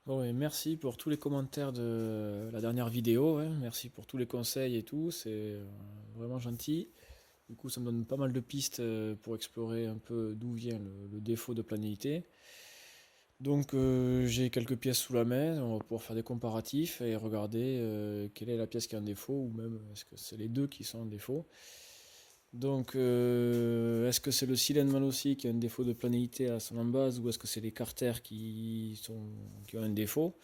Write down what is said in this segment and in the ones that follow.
Bon, et merci pour tous les commentaires de la dernière vidéo, hein. Merci pour tous les conseils et tout, c'est vraiment gentil. Du coup, ça me donne pas mal de pistes pour explorer un peu d'où vient le défaut de planéité. Donc, j'ai quelques pièces sous la main, on va pouvoir faire des comparatifs et regarder quelle est la pièce qui a un défaut, ou même est-ce que c'est les deux qui sont en défaut. Donc, est-ce que c'est le cylindre mal aussi qui a un défaut de planéité à son embase, ou est-ce que c'est les carters qui ont un défaut?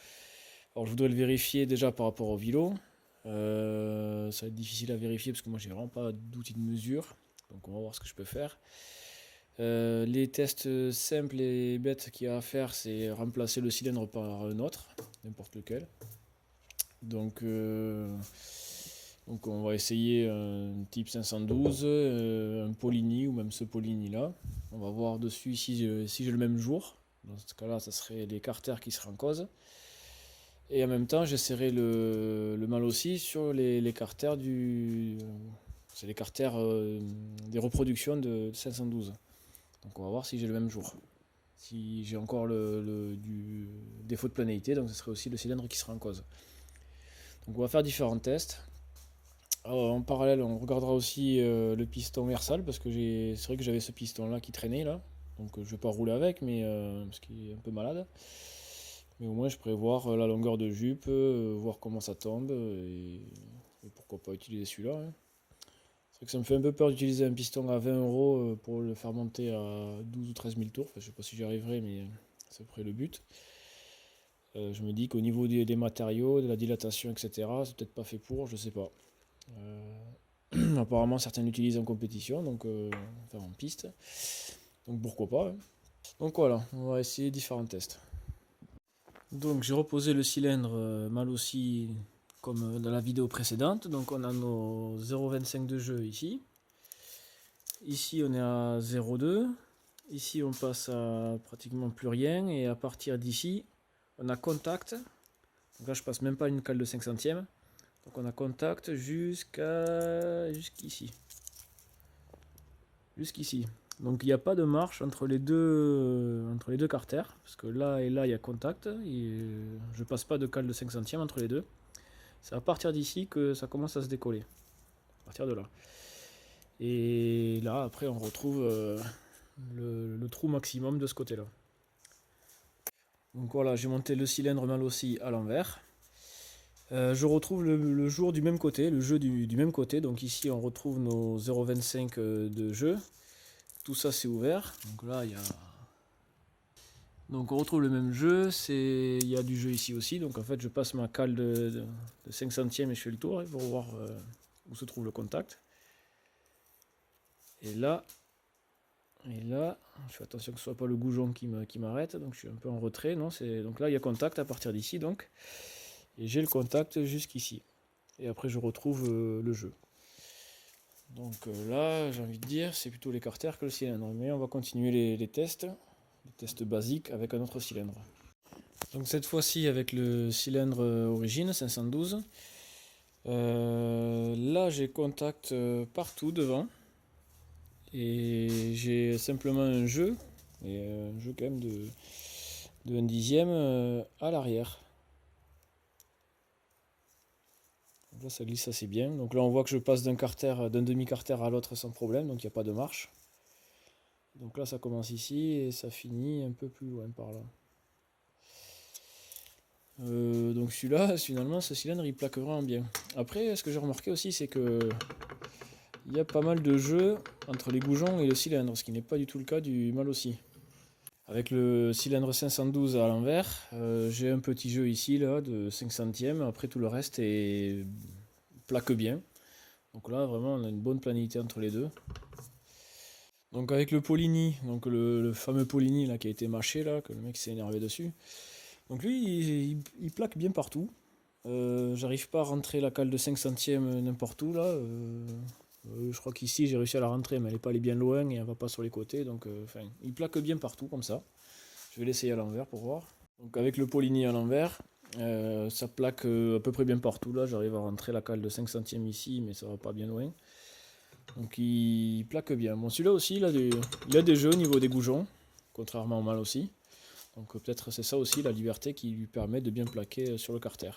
Alors je voudrais le vérifier déjà par rapport au vélo. Ça va être difficile à vérifier parce que moi j'ai vraiment pas d'outil de mesure. Donc on va voir ce que je peux faire. Les tests simples et bêtes qu'il y a à faire, c'est remplacer le cylindre par un autre, n'importe lequel. Donc, on va essayer un type 512, un Poligny ou même ce Poligny là. On va voir dessus si j'ai le même jour. Dans ce cas-là, ça serait les carters qui seraient en cause. Et en même temps, j'essaierai le mal aussi sur les carters c'est les carters des reproductions de 512. Donc on va voir si j'ai le même jour. Si j'ai encore du défaut de planéité, donc ce serait aussi le cylindre qui sera en cause. Donc on va faire différents tests. Alors, en parallèle, on regardera aussi le piston Mersal parce que c'est vrai que j'avais ce piston là qui traînait là. Donc je vais pas rouler avec, mais parce qu'il est un peu malade. Mais au moins je pourrais voir la longueur de jupe, voir comment ça tombe, et pourquoi pas utiliser celui-là, hein. C'est vrai que ça me fait un peu peur d'utiliser un piston à 20 € pour le faire monter à 12 ou 13 000 tours. Enfin, je sais pas si j'y arriverai, mais c'est à peu près le but. Je me dis qu'au niveau des matériaux, de la dilatation, etc., c'est peut-être pas fait pour, je sais pas. Apparemment, certains l'utilisent en compétition, donc enfin en piste. Donc pourquoi pas, hein. Donc voilà, on va essayer différents tests. Donc j'ai reposé le cylindre mal aussi comme dans la vidéo précédente. Donc on a nos 0,25 de jeu ici. Ici on est à 0,2. Ici on passe à pratiquement plus rien. Et à partir d'ici on a contact. Donc là je passe même pas une cale de 5 centièmes. Donc on a contact jusqu'ici. Jusqu'ici. Donc il n'y a pas de marche entre les deux carters. Parce que là et là il y a contact. Et je passe pas de cale de 5 centièmes entre les deux. C'est à partir d'ici que ça commence à se décoller. À partir de là. Et là, après, on retrouve le trou maximum de ce côté-là. Donc voilà, j'ai monté le cylindre mal aussi à l'envers. Je retrouve le jour du même côté, le jeu du même côté. Donc ici, on retrouve nos 0,25 de jeu. Tout ça, c'est ouvert. Donc là, il y a... Donc on retrouve le même jeu. Il y a du jeu ici aussi. Donc en fait, je passe ma cale de 5 centièmes et je fais le tour pour voir où se trouve le contact. Et là, je fais attention que ce soit pas le goujon qui m'arrête, donc je suis un peu en retrait. Non, donc là il y a contact à partir d'ici, donc, et j'ai le contact jusqu'ici. Et après je retrouve le jeu. Donc là, j'ai envie de dire, c'est plutôt les carters que le cylindre. Mais on va continuer les tests basiques avec un autre cylindre. Donc cette fois-ci avec le cylindre origine 512. Là j'ai contact partout devant. Et j'ai simplement un jeu, et un jeu quand même de 1/10 à l'arrière. Là ça glisse assez bien. Donc là on voit que je passe d'un demi-carter à l'autre sans problème, donc il n'y a pas de marche. Donc là ça commence ici et ça finit un peu plus loin par là. Donc celui-là, finalement, ce cylindre il plaque vraiment bien. Après, ce que j'ai remarqué aussi, c'est que il y a pas mal de jeu entre les goujons et le cylindre, ce qui n'est pas du tout le cas du mal aussi. Avec le cylindre 512 à l'envers, j'ai un petit jeu ici là de 5 centièmes. Après tout le reste plaque bien. Donc là vraiment on a une bonne planité entre les deux. Donc avec le Poligny, donc le fameux Poligny là qui a été mâché là, que le mec s'est énervé dessus. Donc lui il plaque bien partout. J'arrive pas à rentrer la cale de 5 centièmes n'importe où là. Je crois qu'ici j'ai réussi à la rentrer mais elle est pas allée bien loin et elle va pas sur les côtés. Donc il plaque bien partout comme ça. Je vais l'essayer à l'envers pour voir. Donc avec le Poligny à l'envers, ça plaque à peu près bien partout. Là, j'arrive à rentrer la cale de 5 centièmes ici, mais ça va pas bien loin. Donc il plaque bien. Bon, celui-là aussi, il a des jeux au niveau des goujons, contrairement au mal aussi. Donc peut-être c'est ça aussi la liberté qui lui permet de bien plaquer sur le carter.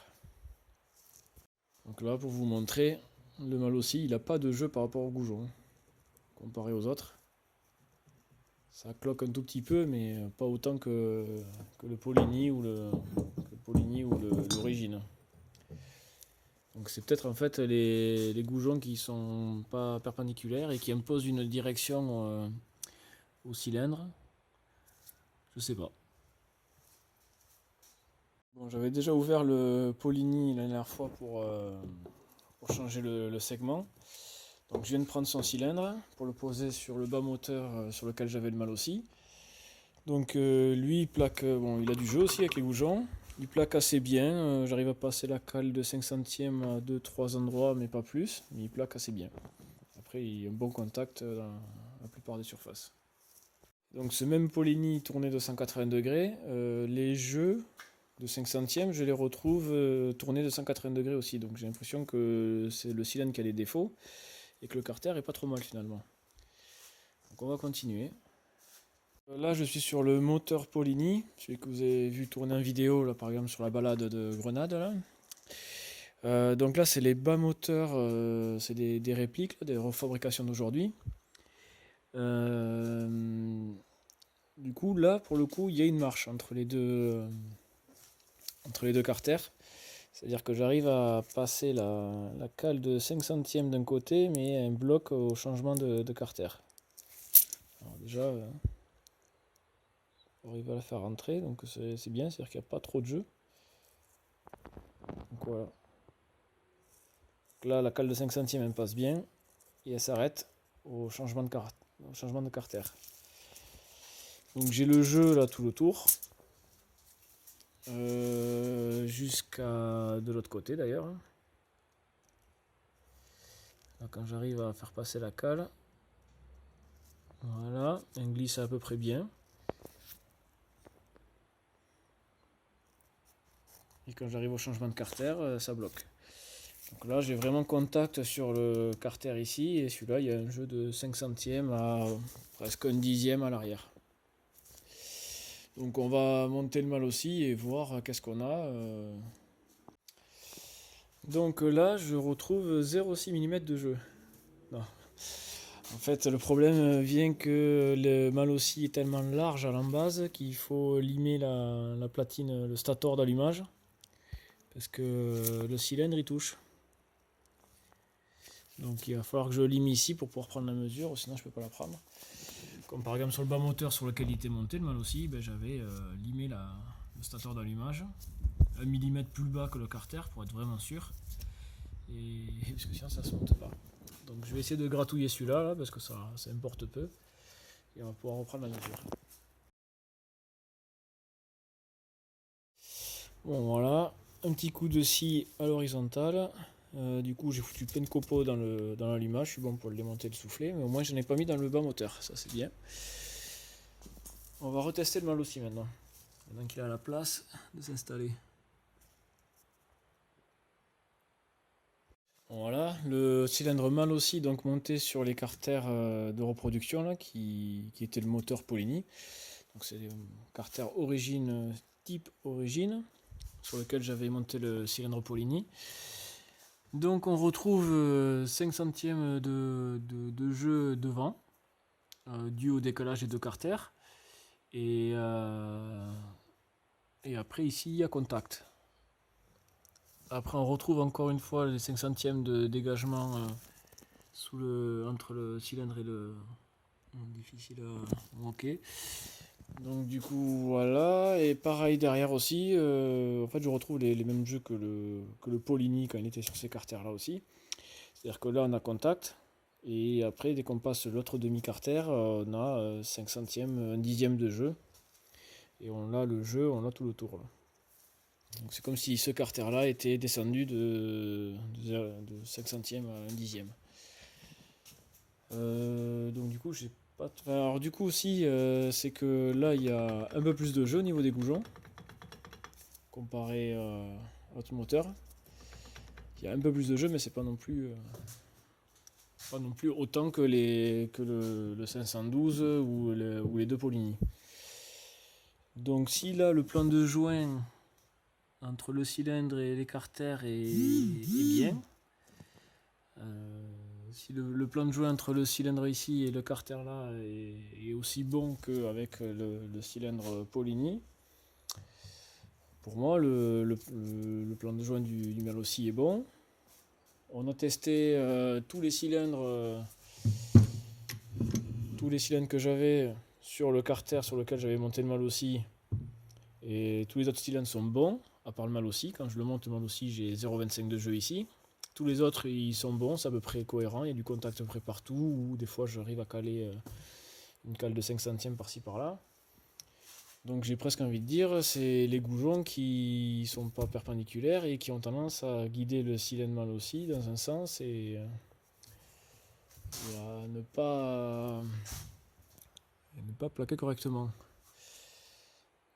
Donc là, pour vous montrer, le Malossi, il n'a pas de jeu par rapport au goujon, comparé aux autres. Ça cloque un tout petit peu, mais pas autant que le Polini ou l'origine. Donc c'est peut-être en fait les goujons qui sont pas perpendiculaires et qui imposent une direction au cylindre. Je sais pas. Bon, j'avais déjà ouvert le Polini la dernière fois pour changer le segment. Donc je viens de prendre son cylindre pour le poser sur le bas moteur sur lequel j'avais le Malossi. Donc lui il plaque, bon il a du jeu aussi avec les goujons. Il plaque assez bien, j'arrive à passer la cale de 5 centièmes à 2-3 endroits mais pas plus, mais il plaque assez bien. Après il y a un bon contact dans la plupart des surfaces. Donc ce même Polini tourné de 180 degrés, les jeux de 5 centièmes je les retrouve tournés de 180 degrés aussi. Donc j'ai l'impression que c'est le cylindre qui a des défauts et que le carter est pas trop mal finalement. Donc on va continuer. Là je suis sur le moteur Polini, celui que vous avez vu tourner en vidéo là, par exemple sur la balade de Grenade là. Donc là c'est les bas moteurs, c'est des répliques, des refabrications d'aujourd'hui. Du coup là pour le coup il y a une marche entre les deux carters. C'est-à-dire que j'arrive à passer la cale de 5 centièmes d'un côté mais un bloc au changement de carter. Alors déjà on arrive à la faire rentrer, donc c'est bien, c'est-à-dire qu'il n'y a pas trop de jeu. Donc voilà. Donc là, la cale de 5 centièmes elle passe bien et elle s'arrête au changement de carter. Donc j'ai le jeu là tout le tour, jusqu'à de l'autre côté d'ailleurs. Là, quand j'arrive à faire passer la cale, voilà, elle glisse à peu près bien. Et quand j'arrive au changement de carter, ça bloque. Donc là, j'ai vraiment contact sur le carter ici, et celui-là, il y a un jeu de 5 centièmes à presque un dixième à l'arrière. Donc on va monter le Malossi et voir qu'est-ce qu'on a. Donc là, je retrouve 0,6 mm de jeu. Non. En fait, le problème vient que le Malossi est tellement large à l'embase qu'il faut limer la platine, le stator d'allumage, parce que le cylindre il touche. Donc il va falloir que je lime ici pour pouvoir prendre la mesure, sinon je ne peux pas la prendre. Comme par exemple sur le bas moteur sur lequel il était monté le Malossi, ben, j'avais limé le stator d'allumage 1 mm plus bas que le carter pour être vraiment sûr. Et parce que sinon ça se monte pas. Donc je vais essayer de gratouiller celui-là là, parce que ça importe peu. Et on va pouvoir reprendre la mesure. Bon voilà, un petit coup de scie à l'horizontale. Du coup j'ai foutu plein de copeaux dans l'allumage, je suis bon pour le démonter et le souffler, mais au moins je n'en ai pas mis dans le bas moteur, ça c'est bien. On va retester le Malossi maintenant qu'il a la place de s'installer. Voilà, le cylindre Malossi donc monté sur les carters de reproduction là, qui était le moteur Polini. Donc c'est le carter origine type origine sur lequel j'avais monté le cylindre Polini. Donc on retrouve 5 centièmes de jeu devant, dû au décalage des deux carters. Et après ici il y a contact. Après on retrouve encore une fois les 5 centièmes de dégagement entre le cylindre et le... difficile à manquer. Donc du coup voilà, et pareil derrière aussi, en fait je retrouve les mêmes jeux que le Polini quand il était sur ces carters là aussi. C'est-à-dire que là on a contact, et après dès qu'on passe l'autre demi-carter, on a 5 centièmes, 1 dixième de jeu. Et on a le jeu, on a tout le tour là. Donc c'est comme si ce carter là était descendu de 5 centièmes à 1 dixième. Donc du coup j'ai pas... Alors du coup aussi c'est que là il y a un peu plus de jeu au niveau des goujons comparé à l'autre moteur. Il y a un peu plus de jeu mais c'est pas non plus autant que le 512 ou les deux Polini. Donc si là le plan de joint entre le cylindre et l'écarter est bien, si le plan de joint entre le cylindre ici et le carter là est aussi bon qu'avec le cylindre Poligny, pour moi le plan de joint du Mal aussi est bon. On a testé tous les cylindres que j'avais sur le carter sur lequel j'avais monté le Mal aussi, et tous les autres cylindres sont bons, à part le Mal aussi. Quand je le monte le Mal aussi, j'ai 0,25 de jeu ici. Tous les autres ils sont bons, c'est à peu près cohérent, il y a du contact à peu près partout, ou des fois j'arrive à caler une cale de 5 centièmes par-ci par-là. Donc j'ai presque envie de dire, c'est les goujons qui sont pas perpendiculaires et qui ont tendance à guider le cylindre Mal aussi dans un sens et à ne pas plaquer correctement.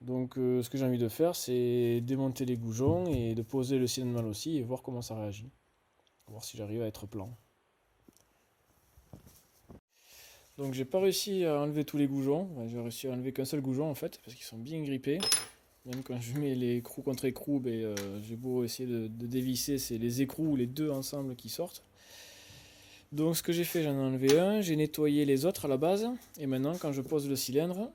Donc ce que j'ai envie de faire, c'est démonter les goujons et de poser le cylindre Mal aussi et voir comment ça réagit. Voir si j'arrive à être plan. Donc j'ai pas réussi à enlever tous les goujons. Enfin, j'ai réussi à enlever qu'un seul goujon en fait, parce qu'ils sont bien grippés. Même quand je mets les écrous contre écrous, j'ai beau essayer de dévisser, c'est les écrous ou les deux ensemble qui sortent. Donc ce que j'ai fait, j'en ai enlevé un, j'ai nettoyé les autres à la base, et maintenant quand je pose le cylindre,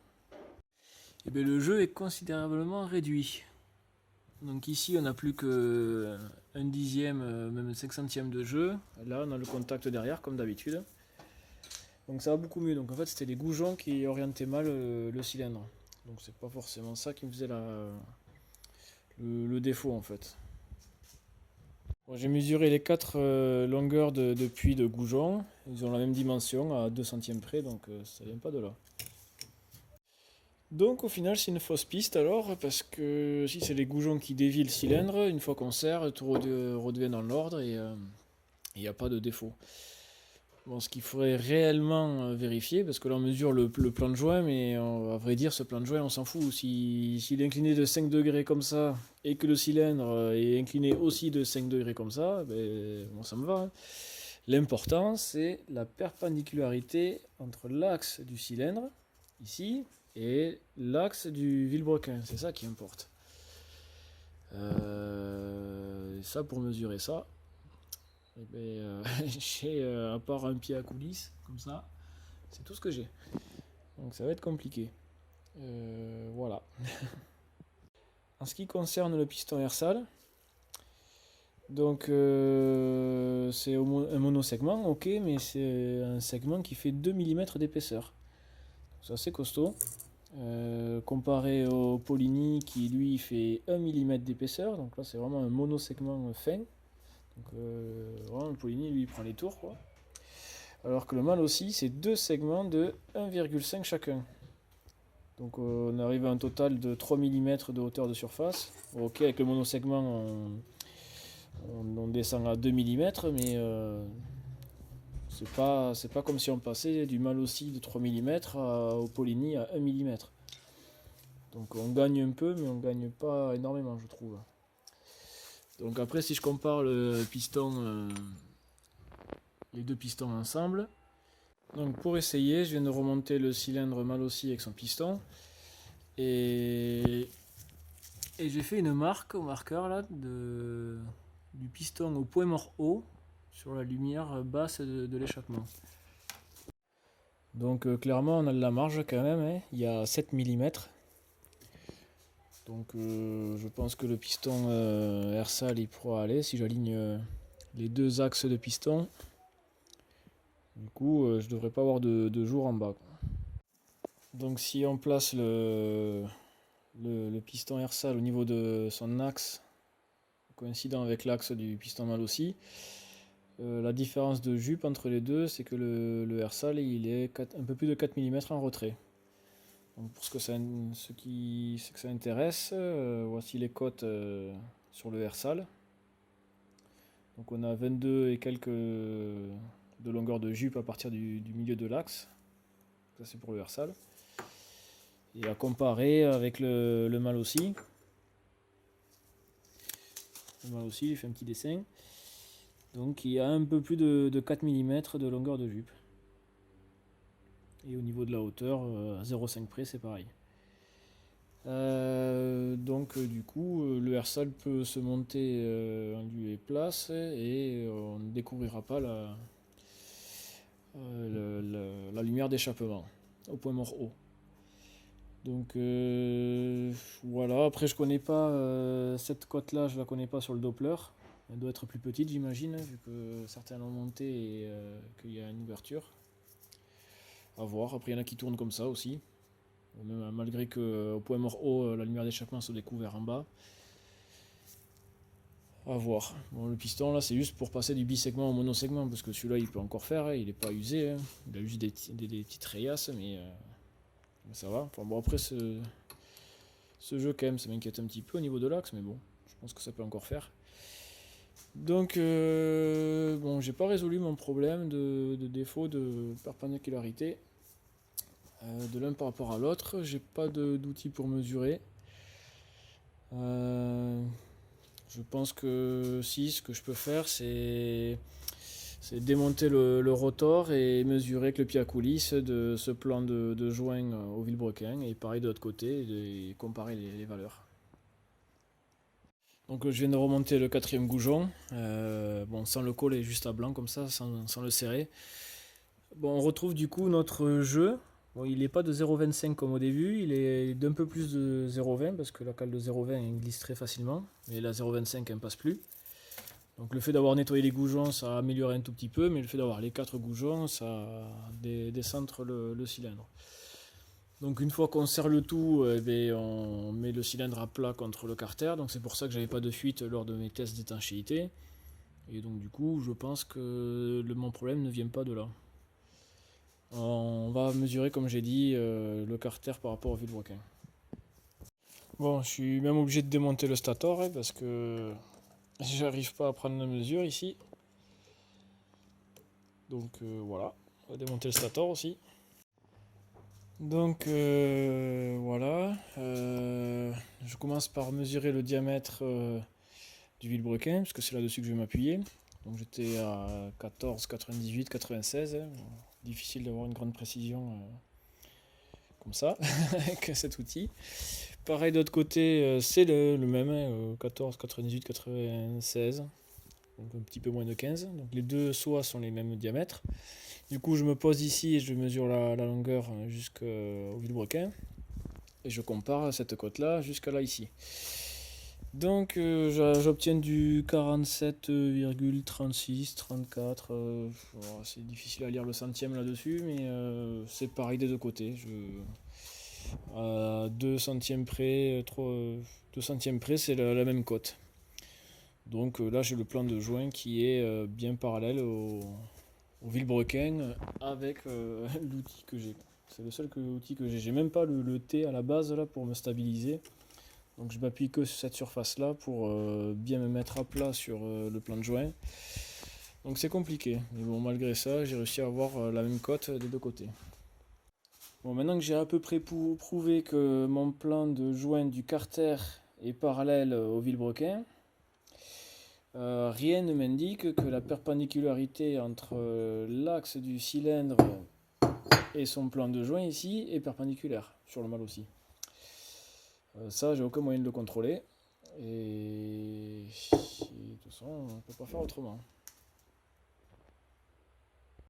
le jeu est considérablement réduit. Donc ici on n'a plus que un dixième, même 5 centièmes de jeu. Là on a le contact derrière comme d'habitude. Donc ça va beaucoup mieux. Donc en fait c'était les goujons qui orientaient mal le cylindre. Donc c'est pas forcément ça qui me faisait le défaut en fait. Bon, j'ai mesuré les 4 longueurs de puits de goujons. Ils ont la même dimension à 2 centièmes près, donc ça vient pas de là. Donc au final c'est une fausse piste alors, parce que si c'est les goujons qui dévient le cylindre, une fois qu'on serre, tout redevient dans l'ordre et il n'y a pas de défaut. Bon, ce qu'il faudrait réellement vérifier, parce que là on mesure le plan de joint, mais à vrai dire ce plan de joint on s'en fout. S'il est incliné de 5 degrés comme ça, et que le cylindre est incliné aussi de 5 degrés comme ça, bon, ça me va. Hein. L'important c'est la perpendicularité entre l'axe du cylindre, ici, et l'axe du vilebrequin, c'est ça qui importe. Ça, pour mesurer ça, j'ai à part un pied à coulisse, comme ça, c'est tout ce que j'ai. Donc ça va être compliqué. Voilà. En ce qui concerne le piston Ersal, donc c'est un monosegment, ok, mais c'est un segment qui fait 2 mm d'épaisseur. C'est assez costaud. Comparé au Poligny qui lui fait 1 mm d'épaisseur, donc là c'est vraiment un monosegment fin. Donc vraiment le Poligny lui il prend les tours quoi. Alors que le Mal aussi c'est deux segments de 1,5 chacun. Donc on arrive à un total de 3 mm de hauteur de surface. Ok, avec le monosegment on descend à 2 mm, mais c'est pas comme si on passait du Mal aussi de 3 mm au Poligny à 1 mm. Donc on gagne un peu, mais on gagne pas énormément, je trouve. Donc après, si je compare le piston, les deux pistons ensemble, donc pour essayer, je viens de remonter le cylindre Mal aussi avec son piston, et j'ai fait une marque au marqueur là du piston au point mort haut sur la lumière basse de l'échappement. Donc clairement, on a de la marge quand même, hein. Il y a 7 mm. Donc je pense que le piston Ersal il pourra aller si j'aligne les deux axes de piston. Du coup je devrais pas avoir de jour en bas. Donc si on place le piston Ersal au niveau de son axe, coïncident avec l'axe du piston Mal aussi, la différence de jupe entre les deux, c'est que le Ersal il est un peu plus de 4 mm en retrait. Donc pour ce que ça intéresse, voici les cotes sur le Ersal. Donc on a 22 et quelques de longueur de jupe à partir du milieu de l'axe. Ça c'est pour le Ersal. Et à comparer avec le Mal aussi. Le Mal aussi, il fait un petit dessin. Donc il y a un peu plus de 4 mm de longueur de jupe. Et au niveau de la hauteur, à 0,5 près, c'est pareil. Donc du coup, le air-sal peut se monter en lieu et place et on ne découvrira pas la lumière d'échappement au point mort haut. Donc voilà, après je connais pas cette cote là, je la connais pas sur le Doppler. Elle doit être plus petite j'imagine, vu que certains l'ont monté et qu'il y a une ouverture. À voir, après il y en a qui tournent comme ça aussi. Même, malgré qu'au point mort haut, la lumière d'échappement se découvre en bas. À voir. Bon, le piston là c'est juste pour passer du bisegment au monosegment, parce que celui-là il peut encore faire, hein, il n'est pas usé. Hein. Il a juste des petites rayasses, mais ça va. Enfin, bon, après ce jeu quand même ça m'inquiète un petit peu au niveau de l'axe, mais bon, je pense que ça peut encore faire. Donc bon, j'ai pas résolu mon problème de défaut de perpendicularité de l'un par rapport à l'autre. J'ai pas d'outil pour mesurer. Je pense que si, ce que je peux faire, c'est démonter le rotor et mesurer avec le pied à coulisse de ce plan de joint au vilebrequin, et pareil de l'autre côté, et comparer les valeurs. Donc je viens de remonter le quatrième goujon, bon, sans le coller, juste à blanc comme ça, sans le serrer. Bon, on retrouve du coup notre jeu. Bon, il n'est pas de 0,25 comme au début, il est d'un peu plus de 0,20 parce que la cale de 0,20 glisse très facilement, mais la 0,25 elle ne passe plus. Donc le fait d'avoir nettoyé les goujons, ça a amélioré un tout petit peu, mais le fait d'avoir les 4 goujons, ça décentre le cylindre. Donc une fois qu'on serre le tout, on met le cylindre à plat contre le carter, donc c'est pour ça que j'avais pas de fuite lors de mes tests d'étanchéité. Et donc du coup, je pense que mon problème ne vient pas de là. On va mesurer, comme j'ai dit, le carter par rapport au vilebrequin. Bon, je suis même obligé de démonter le stator hein, parce que j'arrive pas à prendre la mesure ici. Donc voilà, on va démonter le stator aussi. Donc voilà, je commence par mesurer le diamètre du vilebrequin, parce que c'est là-dessus que je vais m'appuyer. Donc j'étais à 14, 98, 96. Hein. Bon, difficile d'avoir une grande précision comme ça, avec cet outil. Pareil de l'autre côté, c'est le même, hein, 14, 98, 96. Donc un petit peu moins de 15. Donc les deux soies sont les mêmes diamètres. Du coup, je me pose ici et je mesure la longueur jusqu'au vilebrequin. Et je compare cette côte-là jusqu'à là ici. Donc j'obtiens du 47,36, 34. C'est difficile à lire le centième là-dessus, mais c'est pareil des deux côtés. À 2 centièmes près, 2 centièmes près, c'est la même côte. Donc là, j'ai le plan de joint qui est bien parallèle au vilebrequin avec l'outil que j'ai. C'est le seul outil que j'ai. J'ai même pas le T à la base là pour me stabiliser. Donc je m'appuie que sur cette surface là pour bien me mettre à plat sur le plan de joint. Donc c'est compliqué. Mais bon, malgré ça, j'ai réussi à avoir la même cote des deux côtés. Bon, maintenant que j'ai à peu près prouvé que mon plan de joint du carter est parallèle au vilebrequin, rien ne m'indique que la perpendicularité entre l'axe du cylindre et son plan de joint ici est perpendiculaire sur le mal aussi. Ça, j'ai aucun moyen de le contrôler. Et de toute façon, on ne peut pas faire autrement.